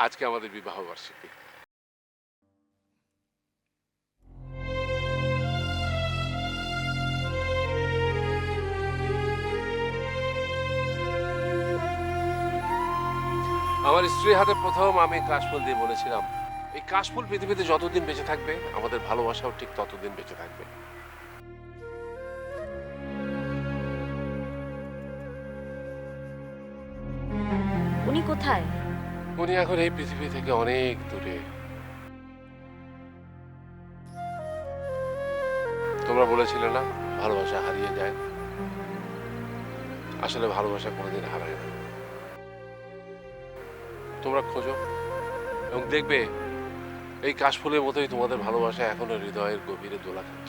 আজকে আমাদের বিবাহ বার্ষিকী। আমার স্ত্রীর হাতে প্রথম আমি কাশফুল দিয়ে বলেছিলাম, এই কাশফুল পৃথিবীতে যতদিন বেঁচে থাকবে আমাদের ভালোবাসাও ঠিক ততদিন বেঁচে থাকবে। উনি কোথায়? উনি এখন এই পৃথিবী থেকে অনেক দূরে। তোমরা বলেছিলে না ভালোবাসা হারিয়ে যায়, আসলে ভালোবাসা কোনোদিন হারায় না। তোমরা খোঁজো এবং দেখবে এই কাশফুলের মতোই তোমাদের ভালোবাসা এখনো হৃদয়ের গভীরে দোলা খায়।